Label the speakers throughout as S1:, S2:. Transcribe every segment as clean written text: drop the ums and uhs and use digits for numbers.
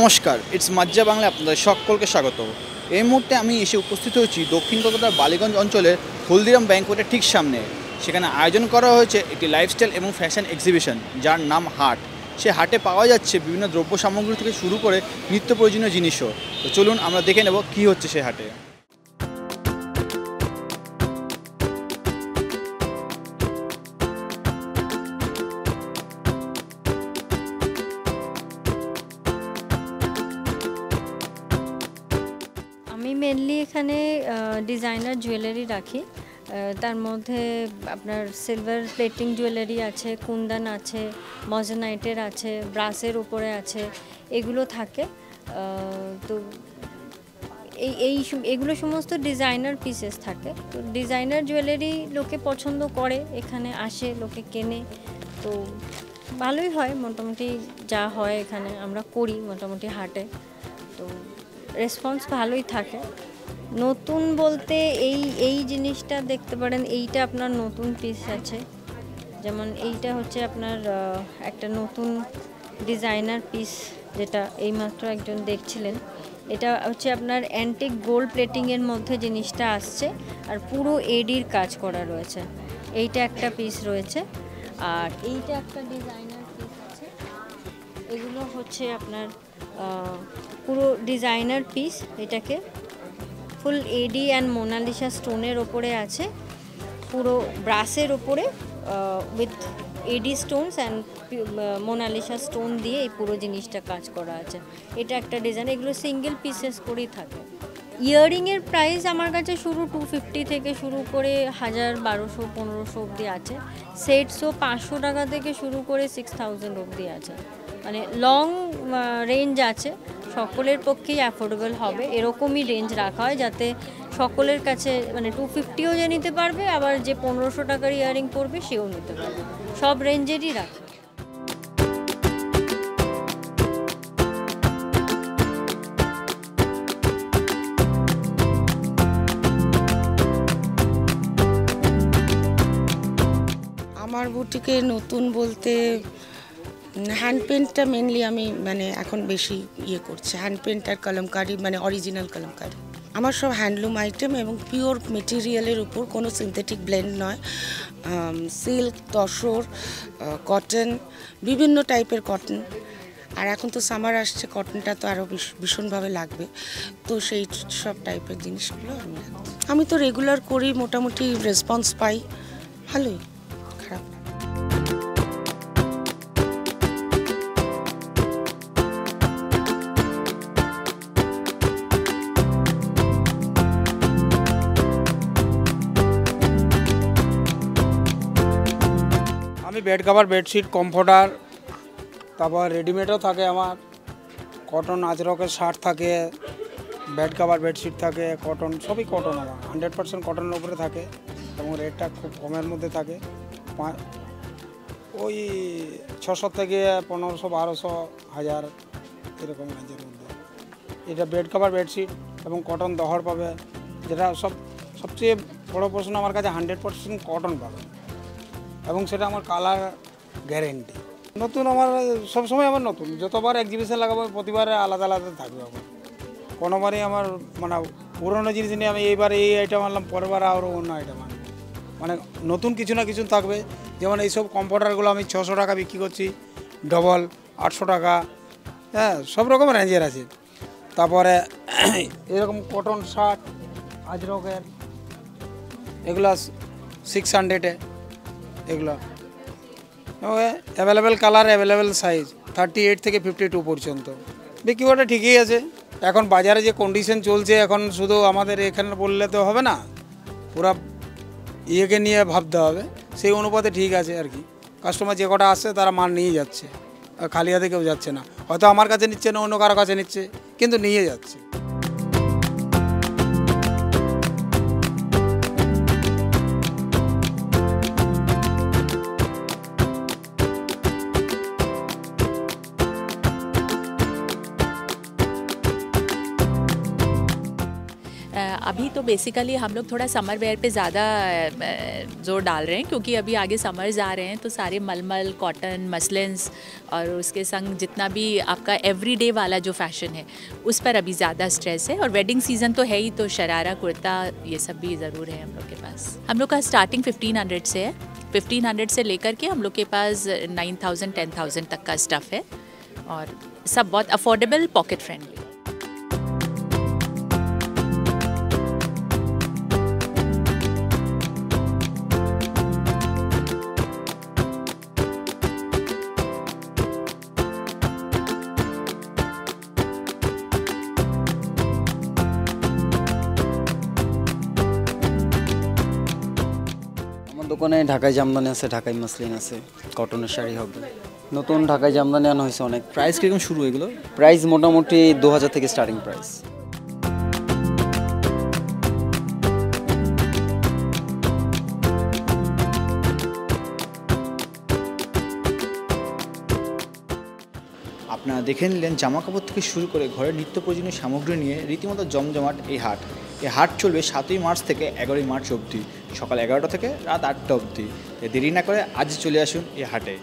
S1: নমস্কার, ইটস মাজ্জা বাংলা আপনাদের সকলকে স্বাগত। এই মুহূর্তে আমি এসে উপস্থিত হয়েছি দক্ষিণ কলকাতার বালিগঞ্জ অঞ্চলের হলদিরাম ব্যাংকোয়েটের ঠিক সামনে। সেখানে আয়োজন করা হয়েছে একটি লাইফস্টাইল এবং ফ্যাশন এক্সিবিশন, যার নাম হাট। সে হাটে পাওয়া যাচ্ছে বিভিন্ন দ্রব্য সামগ্রী থেকে শুরু করে নিত্য প্রয়োজনীয় জিনিসও। তো চলুন আমরা দেখে নেব কী হচ্ছে সে হাটে।
S2: আমি মেনলি এখানে ডিজাইনার জুয়েলারি রাখি। তার মধ্যে আপনার সিলভার প্লেটিং জুয়েলারি আছে, কুন্দন আছে, মজেনাইটের আছে, ব্রাসের উপরে আছে, এগুলো থাকে। তো এগুলো সমস্ত ডিজাইনার পিসেস থাকে। তো ডিজাইনার জুয়েলারি লোকে পছন্দ করে, এখানে আসে, লোকে কেনে। তো ভালোই হয়, মোটামুটি যা হয় এখানে আমরা করি মোটামুটি হাটে। তো রেসপন্স ভালোই থাকে। নতুন বলতে এই জিনিসটা দেখতে পারেন, এইটা আপনার নতুন পিস আছে। যেমন এইটা হচ্ছে আপনার একটা নতুন ডিজাইনার পিস, যেটা এইমাত্র একজন দেখছিলেন। এটা হচ্ছে আপনার অ্যান্টিক গোল্ড প্লেটিংয়ের মধ্যে জিনিসটা আসছে, আর পুরো এডির কাজ করা রয়েছে। এইটা একটা পিস রয়েছে, আর এইটা একটা ডিজাইনার পিস আছে। এগুলো হচ্ছে আপনার পুরো ডিজাইনার পিস। এটাকে ফুল এডি অ্যান্ড মোনালিসা স্টোনের ওপরে আছে, পুরো ব্রাসের ওপরে with AD stones and Mona Lisa stone দিয়ে এই পুরো জিনিসটা কাজ করা আছে। এটা একটা ডিজাইন। এগুলো সিঙ্গেল পিসেস করেই থাকে। ইয়াররিংয়ের প্রাইস আমার কাছে শুরু 250 থেকে শুরু করে 1000, 1200, 1500 অবধি আছে। সেটসও 500 টাকা থেকে শুরু করে 6000 অবধি আছে। মানে লং রেঞ্জ আছে, সকলের পক্ষেই অ্যাফোর্ডেবল হবে এরকমই রেঞ্জ রাখা হয়, যাতে সকলের কাছে মানে 250ও যে নিতে পারবে, আবার যে 1500 টাকার ইয়াররিং পড়বে সেও নিতে পারবে। সব রেঞ্জেরই রাখে।
S3: আমার বুটিকে নতুন বলতে হ্যান্ড পেন্টটা মেনলি আমি মানে এখন বেশি করছি। হ্যান্ড পেন্ট আর কলমকারি, মানে অরিজিনাল কলমকারি। আমার সব হ্যান্ডলুম আইটেম এবং পিওর মেটেরিয়ালের উপর, কোনো সিনথেটিক ব্লেন্ড নয়। সিল্ক, তসর, কটন, বিভিন্ন টাইপের কটন। আর এখন তো সামার আসছে, কটনটা তো আরও ভীষণভাবে লাগবে। তো সেই সব টাইপের জিনিসগুলো আমি তো রেগুলার করি, মোটামুটি রেসপন্স পাই ভালোই, খারাপ না।
S4: আমি বেড কভার, বেডশিট, কমফোর্টার, তারপর রেডিমেডও থাকে আমার। কটন আজরকের শার্ট থাকে, বেড কভার, বেডশিট থাকে, কটন, সবই কটন আমার 100% কটনের উপরে থাকে, এবং রেটটা খুব কমের মধ্যে থাকে। ওই 600 থেকে 1500, 1200, 1000 এরকম রেঞ্জের মধ্যে। এটা বেড কভার, বেডশিট এবং কটন দহর পাবে, যেটা সবচেয়ে বড়ো প্রশ্ন, আমার কাছে 100% কটন পাবে, এবং সেটা আমার কালার গ্যারেন্টি। নতুন আমার সবসময় আমার নতুন, যতবার এক্সিবিশন লাগাবো প্রতিবারে আলাদা আলাদা থাকবে আমার। কোনোবারই আমার মানে পুরোনো জিনিস নিয়ে আমি এইবার এই আইটেম আনলাম, পরের বার আরও অন্য আইটেম আনলাম, মানে নতুন কিছু না কিছু থাকবে। যেমন এইসব কম্পিউটারগুলো আমি 600 টাকা বিক্রি করছি, ডবল 800 টাকা, হ্যাঁ, সব রকম রেঞ্জের আছে। তারপরে এরকম কটন শার্ট আজরকের, এগুলো 600-এ, এগুলো অ্যাভেলেবেল কালার, অ্যাভেলেবেল সাইজ, 38 থেকে 52 পর্যন্ত বিক্রি করা ঠিকই আছে। এখন বাজারে যে কন্ডিশন চলছে, এখন শুধু আমাদের এখানে বললে তো হবে না, পুরো ইয়েকে নিয়ে ভাবতে হবে। সেই অনুপাতে ঠিক আছে আর কি। কাস্টমার যে কটা আসছে তারা মাল নিয়ে যাচ্ছে, খালি হাতে কেউ যাচ্ছে না। হয়তো আমার কাছে নিচ্ছে না, অন্য কারো কাছে নিচ্ছে, কিন্তু নিয়ে যাচ্ছে।
S5: अभी तो बेसिकली हम लोग थोड़ा समर वेयर पे ज़्यादा जोर डाल रहे हैं, क्योंकि अभी आगे समर्स आ रहे हैं, तो सारे मलमल, कॉटन, मसलिन्स और उसके संग जितना भी आपका एवरीडे वाला जो फैशन है उस पर अभी ज़्यादा स्ट्रेस है। और वेडिंग सीज़न तो है ही, तो शरारा, कुर्ता, ये सब भी ज़रूर है हम लोग के पास। हम लोग का स्टार्टिंग 1500 से है। 1500 से लेकर के हम लोग के पास 9000, 10,000 तक का स्टफ़ है, और सब बहुत अफोर्डेबल, पॉकेट फ्रेंडली।
S6: দোকানে ঢাকাই জামদানি আছে, ঢাকাই মাসলিন আছে, কটনের শাড়ি হবে। নতুন ঢাকাই জামদানি আনা হয়েছে অনেক।
S1: প্রাইস কীরকম শুরু এগুলো?
S6: প্রাইস মোটামুটি 2000 থেকে স্টার্টিং প্রাইস।
S1: আপনারা দেখে নিলেন জামা কাপড় থেকে শুরু করে ঘরের নিত্য প্রয়োজনীয় সামগ্রী নিয়ে রীতিমতো জমজমাট এই হাট। এই হাট চলবে 7ই মার্চ থেকে 11ই মার্চ অবধি, সকাল 11টা থেকে রাত 8টা অবধি। দেরি না করে আজ চলে আসুন এই হাটে।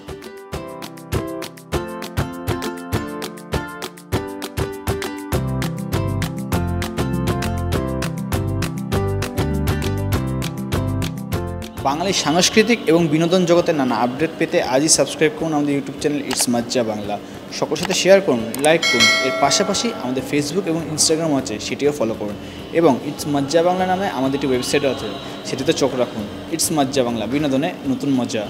S1: বাঙালি সাংস্কৃতিক এবং বিনোদন জগতের নানা আপডেট পেতে আজই সাবস্ক্রাইব করুন আমাদের ইউটিউব চ্যানেল ইটস মজ্জা বাংলা। সকলের সাথে শেয়ার করুন, লাইক করুন। এর পাশাপাশি আমাদের ফেসবুক এবং ইনস্টাগ্রাম আছে, সেটিও ফলো করুন। এবং ইটস মজ্জা বাংলা নামে আমাদের একটি ওয়েবসাইটও আছে, সেটিতে চোখ রাখুন। ইটস মজ্জা বাংলা, বিনোদনে নতুন মজা।